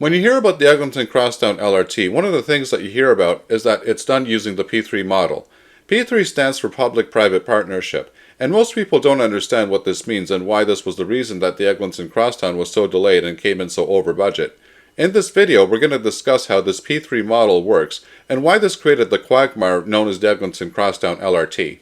When you hear about the Eglinton Crosstown LRT, one of the things that you hear about is that it's done using the P3 model. P3 stands for Public-Private Partnership, and most people don't understand what this means and why this was the reason that the Eglinton Crosstown was so delayed and came in so over budget. In this video, we're going to discuss how this P3 model works and why this created the quagmire known as the Eglinton Crosstown LRT.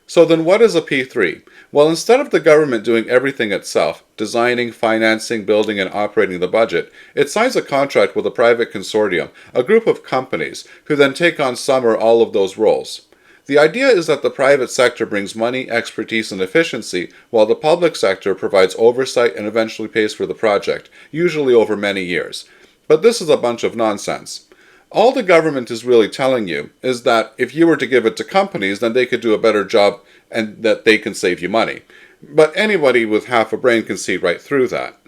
So then what is a P3? Well, instead of the government doing everything itself, designing, financing, building, and operating the budget, it signs a contract with a private consortium, a group of companies, who then take on some or all of those roles. The idea is that the private sector brings money, expertise, and efficiency, while the public sector provides oversight and eventually pays for the project, usually over many years. But this is a bunch of nonsense. All the government is really telling you is that if you were to give it to companies, then they could do a better job and that they can save you money. But anybody with half a brain can see right through that.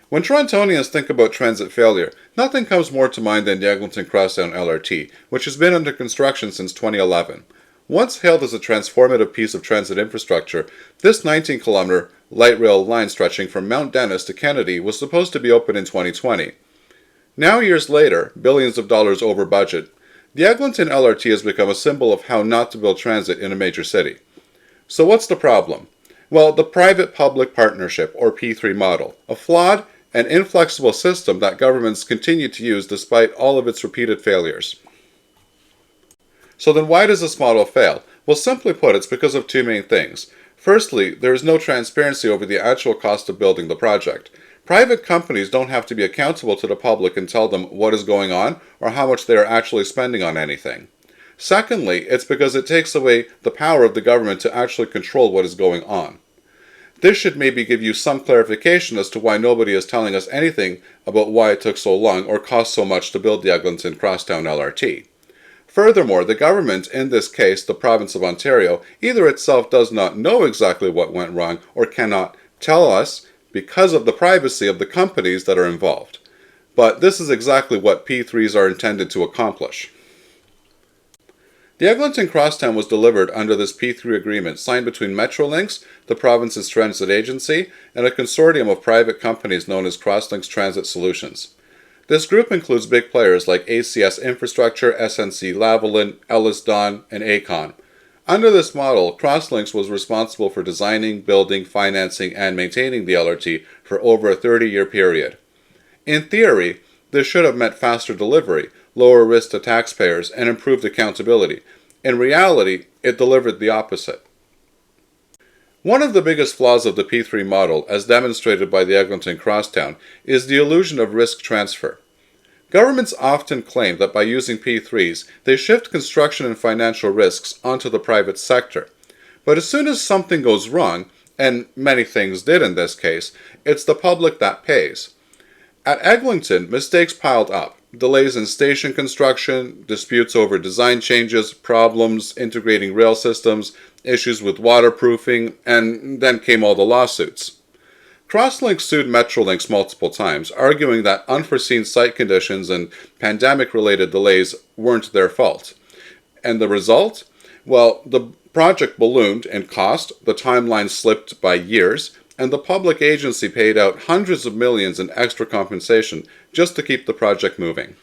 When Torontonians think about transit failure, nothing comes more to mind than the Eglinton Crosstown LRT, which has been under construction since 2011. Once hailed as a transformative piece of transit infrastructure, this 19-kilometer light rail line stretching from Mount Dennis to Kennedy was supposed to be open in 2020. Now, years later, billions of dollars over budget, the Eglinton LRT has become a symbol of how not to build transit in a major city. So what's the problem? Well, the private-public partnership, or P3 model, a flawed and inflexible system that governments continue to use despite all of its repeated failures. So then why does this model fail? Well, simply put, it's because of two main things. Firstly, there is no transparency over the actual cost of building the project. Private companies don't have to be accountable to the public and tell them what is going on or how much they are actually spending on anything. Secondly, it's because it takes away the power of the government to actually control what is going on. This should maybe give you some clarification as to why nobody is telling us anything about why it took so long or cost so much to build the Eglinton Crosstown LRT. Furthermore, the government, in this case the province of Ontario, either itself does not know exactly what went wrong or cannot tell us because of the privacy of the companies that are involved. But this is exactly what P3s are intended to accomplish. The Eglinton Crosstown was delivered under this P3 agreement signed between Metrolinx, the province's transit agency, and a consortium of private companies known as Crosslinx Transit Solutions. This group includes big players like ACS Infrastructure, SNC Lavalin, Ellis Don, and Aecon. Under this model, Crosslinx was responsible for designing, building, financing, and maintaining the LRT for over a 30-year period. In theory, this should have meant faster delivery, lower risk to taxpayers, and improved accountability. In reality, it delivered the opposite. One of the biggest flaws of the P3 model, as demonstrated by the Eglinton Crosstown, is the illusion of risk transfer. Governments often claim that by using P3s, they shift construction and financial risks onto the private sector. But as soon as something goes wrong, and many things did in this case, it's the public that pays. At Eglinton, mistakes piled up. Delays in station construction, disputes over design changes, problems integrating rail systems, issues with waterproofing, and then came all the lawsuits. Crosslinx sued Metrolinx multiple times, arguing that unforeseen site conditions and pandemic-related delays weren't their fault. And the result? Well, the project ballooned in cost, the timeline slipped by years, and the public agency paid out hundreds of millions in extra compensation just to keep the project moving.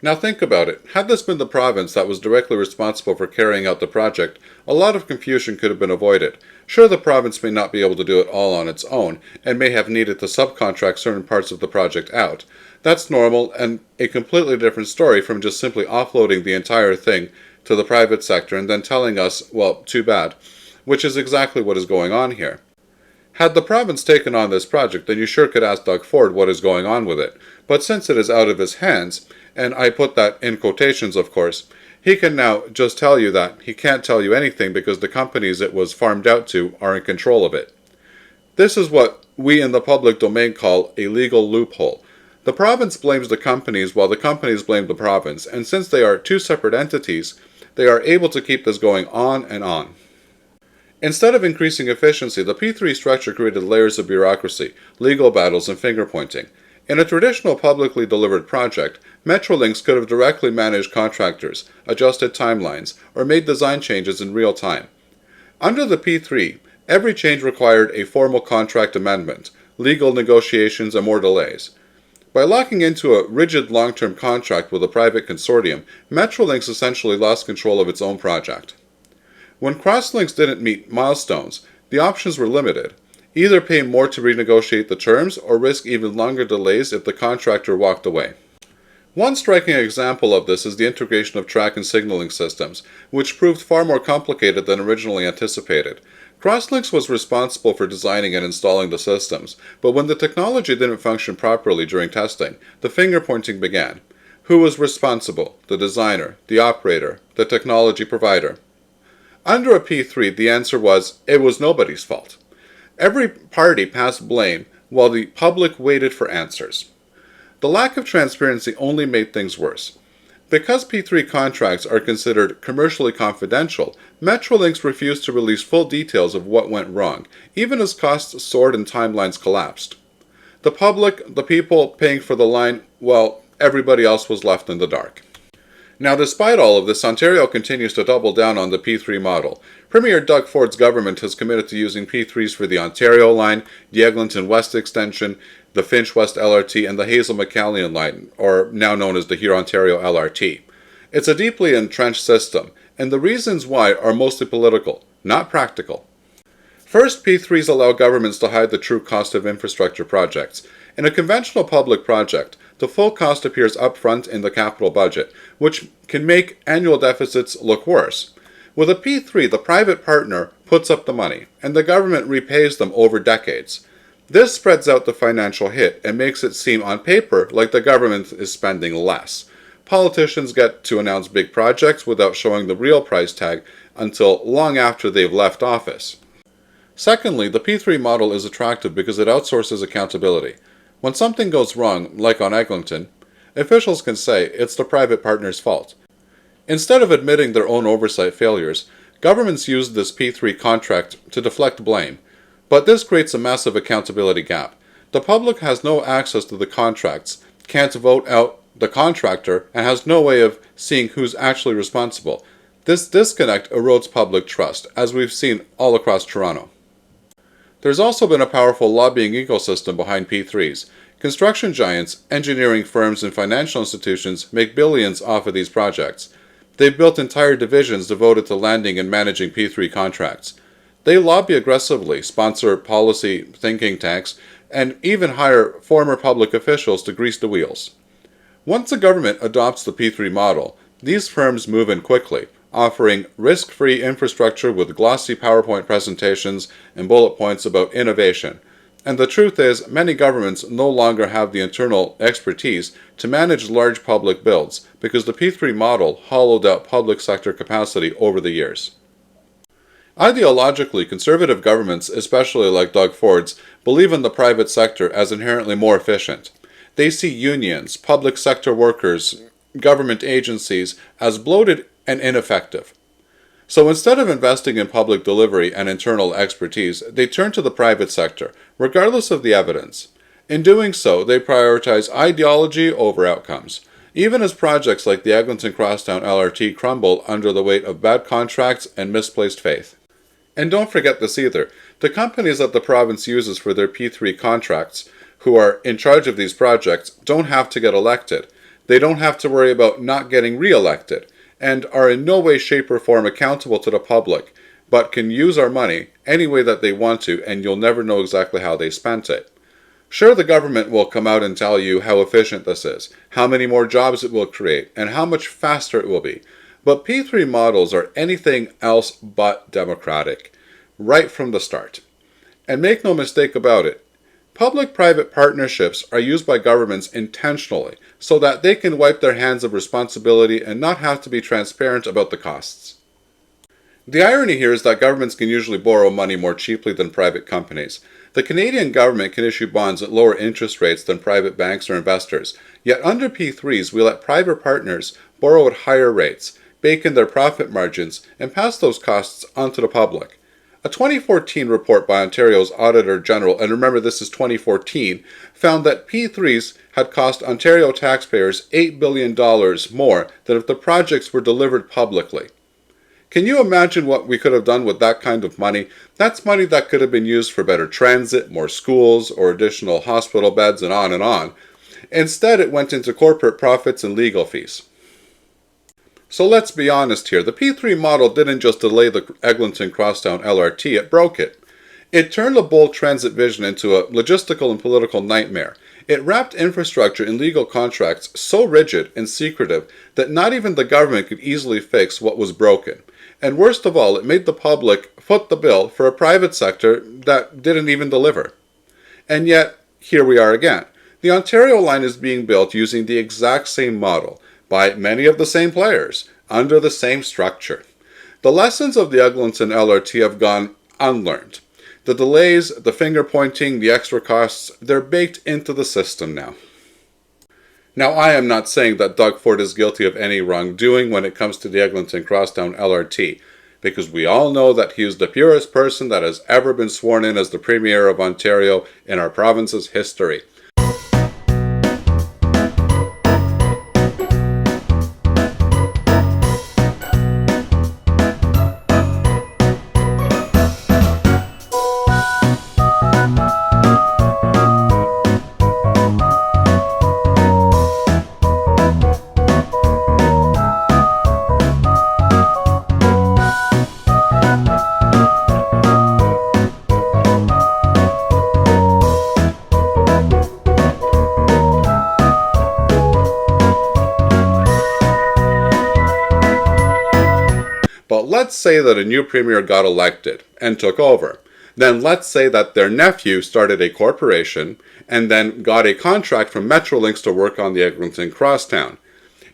Now think about it. Had this been the province that was directly responsible for carrying out the project, a lot of confusion could have been avoided. Sure, the province may not be able to do it all on its own, and may have needed to subcontract certain parts of the project out. That's normal, and a completely different story from just simply offloading the entire thing to the private sector and then telling us, well, too bad, which is exactly what is going on here. Had the province taken on this project, then you sure could ask Doug Ford what is going on with it. But since it is out of his hands, and I put that in quotations of course, he can now just tell you that he can't tell you anything because the companies it was farmed out to are in control of it. This is what we in the public domain call a legal loophole. The province blames the companies while the companies blame the province, and since they are two separate entities, they are able to keep this going on and on. Instead of increasing efficiency, the P3 structure created layers of bureaucracy, legal battles, and finger-pointing. In a traditional publicly delivered project, Metrolinx could have directly managed contractors, adjusted timelines, or made design changes in real time. Under the P3, every change required a formal contract amendment, legal negotiations, and more delays. By locking into a rigid long-term contract with a private consortium, Metrolinx essentially lost control of its own project. When Crosslinx didn't meet milestones, the options were limited. Either pay more to renegotiate the terms or risk even longer delays if the contractor walked away. One striking example of this is the integration of track and signaling systems, which proved far more complicated than originally anticipated. Crosslinx was responsible for designing and installing the systems, but when the technology didn't function properly during testing, the finger-pointing began. Who was responsible? The designer, the operator, the technology provider. Under a P3, the answer was, it was nobody's fault. Every party passed blame while the public waited for answers. The lack of transparency only made things worse. Because P3 contracts are considered commercially confidential, Metrolinx refused to release full details of what went wrong, even as costs soared and timelines collapsed. The public, the people paying for the line, well, everybody else was left in the dark. Now, despite all of this, Ontario continues to double down on the P3 model. Premier Doug Ford's government has committed to using P3s for the Ontario line, the Eglinton West extension, the Finch West LRT, and the Hazel-McCallion line, or now known as the Hurontario LRT. It's a deeply entrenched system, and the reasons why are mostly political, not practical. First, P3s allow governments to hide the true cost of infrastructure projects. In a conventional public project, the full cost appears upfront in the capital budget, which can make annual deficits look worse. With a P3, the private partner puts up the money, and the government repays them over decades. This spreads out the financial hit and makes it seem on paper like the government is spending less. Politicians get to announce big projects without showing the real price tag until long after they've left office. Secondly, the P3 model is attractive because it outsources accountability. When something goes wrong, like on Eglinton, officials can say it's the private partner's fault. Instead of admitting their own oversight failures, governments use this P3 contract to deflect blame. But this creates a massive accountability gap. The public has no access to the contracts, can't vote out the contractor, and has no way of seeing who's actually responsible. This disconnect erodes public trust, as we've seen all across Toronto. There's also been a powerful lobbying ecosystem behind P3s. Construction giants, engineering firms, and financial institutions make billions off of these projects. They've built entire divisions devoted to landing and managing P3 contracts. They lobby aggressively, sponsor policy thinking tanks, and even hire former public officials to grease the wheels. Once the government adopts the P3 model, these firms move in quickly, offering risk-free infrastructure with glossy PowerPoint presentations and bullet points about innovation. And the truth is, many governments no longer have the internal expertise to manage large public builds because the P3 model hollowed out public sector capacity over the years. Ideologically, conservative governments, especially like Doug Ford's, believe in the private sector as inherently more efficient. They see unions, public sector workers, government agencies as bloated and ineffective. So instead of investing in public delivery and internal expertise, they turn to the private sector, regardless of the evidence. In doing so, they prioritize ideology over outcomes, even as projects like the Eglinton Crosstown LRT crumble under the weight of bad contracts and misplaced faith. And don't forget this either. The companies that the province uses for their P3 contracts, who are in charge of these projects, don't have to get elected. They don't have to worry about not getting re-elected, and are in no way, shape, or form accountable to the public, but can use our money any way that they want to, and you'll never know exactly how they spent it. Sure, the government will come out and tell you how efficient this is, how many more jobs it will create, and how much faster it will be. But P3 models are anything else but democratic, right from the start. And make no mistake about it, public-private partnerships are used by governments intentionally so that they can wipe their hands of responsibility and not have to be transparent about the costs. The irony here is that governments can usually borrow money more cheaply than private companies. The Canadian government can issue bonds at lower interest rates than private banks or investors, yet under P3s we let private partners borrow at higher rates, bake in their profit margins, and pass those costs onto the public. A 2014 report by Ontario's Auditor General, and remember this is 2014, found that P3s had cost Ontario taxpayers $8 billion more than if the projects were delivered publicly. Can you imagine what we could have done with that kind of money? That's money that could have been used for better transit, more schools, or additional hospital beds, and on and on. Instead, it went into corporate profits and legal fees. So let's be honest here, the P3 model didn't just delay the Eglinton Crosstown LRT, it broke it. It turned a bold transit vision into a logistical and political nightmare. It wrapped infrastructure in legal contracts so rigid and secretive that not even the government could easily fix what was broken. And worst of all, it made the public foot the bill for a private sector that didn't even deliver. And yet, here we are again. The Ontario line is being built using the exact same model, by many of the same players, under the same structure. The lessons of the Eglinton LRT have gone unlearned. The delays, the finger-pointing, the extra costs, they're baked into the system now. Now, I am not saying that Doug Ford is guilty of any wrongdoing when it comes to the Eglinton Crosstown LRT, because we all know that he is the purest person that has ever been sworn in as the Premier of Ontario in our province's history. But let's say that a new premier got elected and took over. Then let's say that their nephew started a corporation and then got a contract from Metrolinx to work on the Eglinton Crosstown.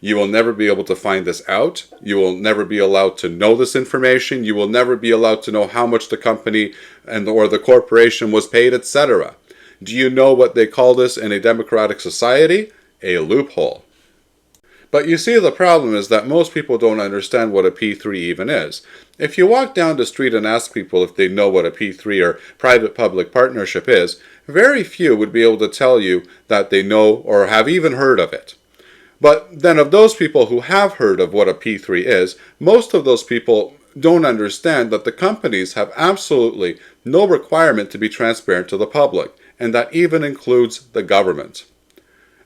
You will never be able to find this out. You will never be allowed to know this information. You will never be allowed to know how much the company or the corporation was paid, etc. Do you know what they call this in a democratic society? A loophole. But you see, the problem is that most people don't understand what a P3 even is. If you walk down the street and ask people if they know what a P3 or private-public partnership is, very few would be able to tell you that they know or have even heard of it. But then of those people who have heard of what a P3 is, most of those people don't understand that the companies have absolutely no requirement to be transparent to the public, and that even includes the government.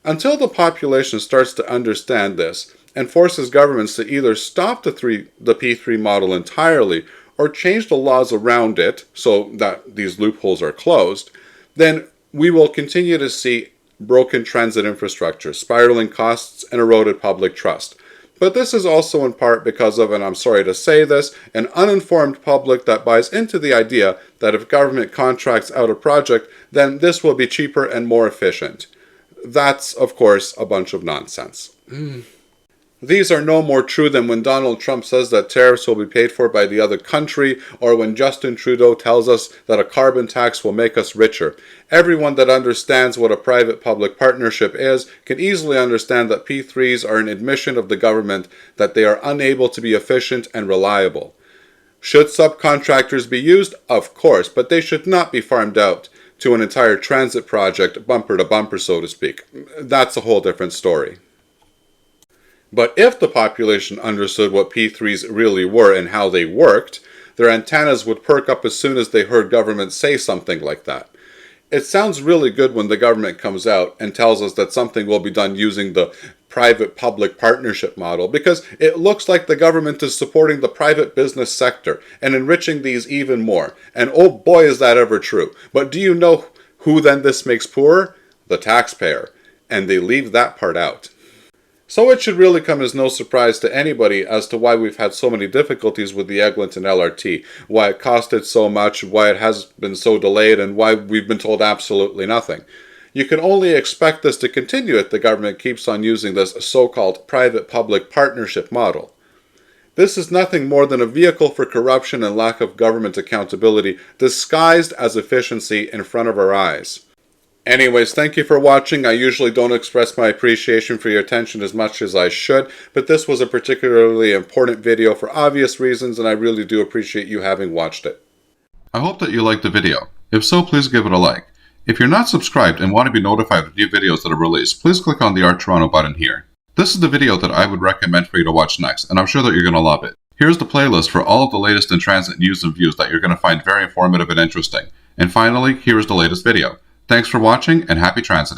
Until the population starts to understand this and forces governments to either stop the P3 model entirely or change the laws around it so that these loopholes are closed, then we will continue to see broken transit infrastructure, spiraling costs, and eroded public trust. But this is also in part because of, and I'm sorry to say this, an uninformed public that buys into the idea that if government contracts out a project, then this will be cheaper and more efficient. That's, of course, a bunch of nonsense. These are no more true than when Donald Trump says that tariffs will be paid for by the other country, or when Justin Trudeau tells us that a carbon tax will make us richer. Everyone that understands what a private-public partnership is can easily understand that P3s are an admission of the government that they are unable to be efficient and reliable. Should subcontractors be used? Of course, but they should not be farmed out to an entire transit project, bumper to bumper, so to speak. That's a whole different story. But if the population understood what P3s really were and how they worked, their antennas would perk up as soon as they heard government say something like that. It sounds really good when the government comes out and tells us that something will be done using the private-public partnership model, because it looks like the government is supporting the private business sector and enriching these even more. And oh boy, is that ever true. But do you know who then this makes poorer? The taxpayer. And they leave that part out. So it should really come as no surprise to anybody as to why we've had so many difficulties with the Eglinton LRT, why it costed so much, why it has been so delayed, and why we've been told absolutely nothing. You can only expect this to continue if the government keeps on using this so-called private-public partnership model. This is nothing more than a vehicle for corruption and lack of government accountability disguised as efficiency in front of our eyes. Anyways, thank you for watching. I usually don't express my appreciation for your attention as much as I should, but this was a particularly important video for obvious reasons, and I really do appreciate you having watched it. I hope that you liked the video. If so, please give it a like. If you're not subscribed and want to be notified of new videos that are released, please click on the Art Toronto button here. This is the video that I would recommend for you to watch next, and I'm sure that you're going to love it. Here's the playlist for all of the latest in transit news and views that you're going to find very informative and interesting. And finally, here is the latest video. Thanks for watching and happy transiting.